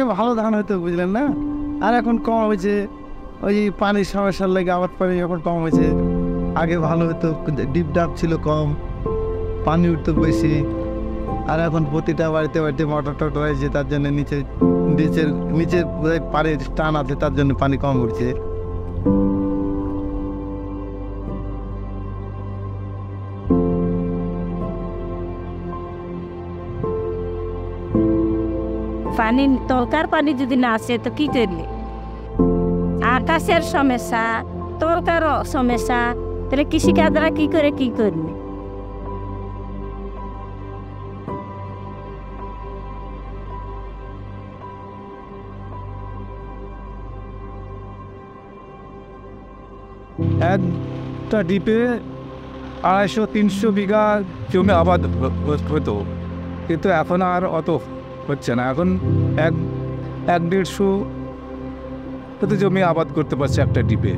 আগে ভালো ধান হতো বুঝলেন না, আর এখন কম হয়েছে। ওই পানির সমস্যার লেগে আবাদ পানি এখন কম হয়েছে। আগে ভালো হতো, ডিপ ডাব ছিল কম, পানি উঠতো বেশি। আর এখন প্রতিটা বাড়িতে বাড়িতে মোটর টটর হয়েছে, তার জন্য নিচের পানির টান আছে, তার জন্য পানি কম উঠছে। পানি তলকার পানি যদি না আসে তো কি করলে? আকাশের সমস্যা, তলকার সমস্যা, তাহলে কৃষিকাজরা কি করে কি করবে? একটা ডিপে 250-300 বিঘা জমি আবাদ হতো, কিন্তু এখন আর অত হচ্ছে না। এখন 100-150 জমি আবাদ করতে পারছে একটা ডিপে।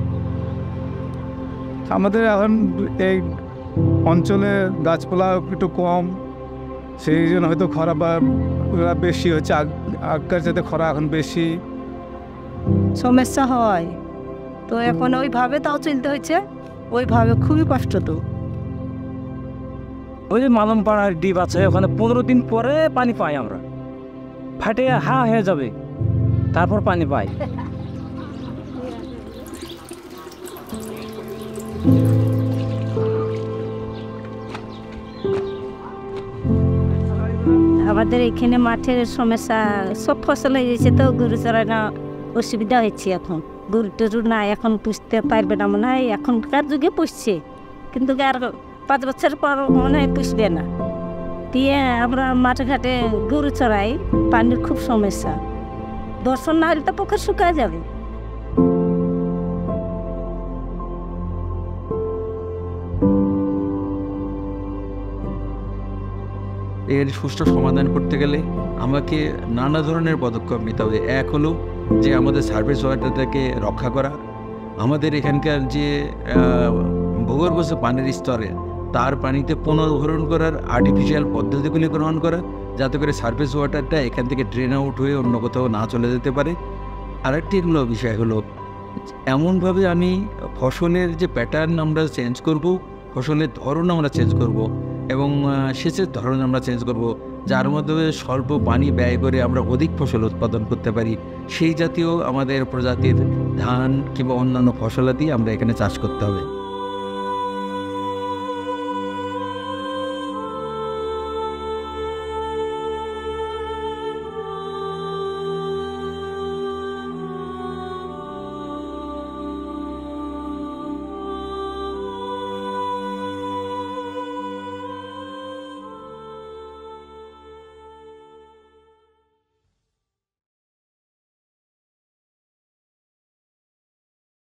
আমাদের এখন এই অঞ্চলে গাছপালা একটু কম, সেই জন্য হয়তো খরা বেশি হচ্ছে। আগের যাতে খরা এখন বেশি সমস্যা হয়, তো এখন ওইভাবে তাও চলতে হচ্ছে, ওইভাবে খুবই কষ্ট। তো ওই যে মালমপাড়ার ডিপ আছে, ওখানে 15 দিন পরে পানি পাই আমরা, ফাটে হয়ে যাবে, তারপর পানি পাই। আমাদের এখানে মাঠের সমস্যা, সব ফসল হয়ে যাচ্ছে, তো গরু চড়ানো অসুবিধা হচ্ছে। এখন গরু টরু না, এখন পুষতে পারবে না মনে হয়। এখনকার যুগে পুষছে, কিন্তু আর 5 বছর পর মনে হয় পুষবে না। দিয়ে আমরা মাঠে ঘাটে গরু চড়াই, পানির খুব সমস্যা। বর্ষণ না হলে তো পুকুর শুকায় যাবে। এর সুষ্ঠু সমাধান করতে গেলে আমাকে নানা ধরনের পদক্ষেপ নিতে হবে। এক হলো যে আমাদের সার্ভিস ওয়াটারটাকে রক্ষা করা, আমাদের এখানকার যে ভূগর্ভস্থ পানির স্তরে তার পানিতে পুনর্ভরণ করার আর্টিফিশিয়াল পদ্ধতিগুলি গ্রহণ করা, যাতে করে সার্ভিস ওয়াটারটা এখান থেকে ড্রেন আউট হয়ে অন্য কোথাও না চলে যেতে পারে। আরেকটি বিষয় হলো এমনভাবে আমি ফসলের যে প্যাটার্ন আমরা চেঞ্জ করব, ফসলের ধরন আমরা চেঞ্জ করব এবং সেচের ধরন আমরা চেঞ্জ করব, যার মাধ্যমে স্বল্প পানি ব্যয় করে আমরা অধিক ফসল উৎপাদন করতে পারি। সেই জাতীয় আমাদের প্রজাতির ধান কিংবা অন্যান্য ফসলাদি আমরা এখানে চাষ করতে হবে।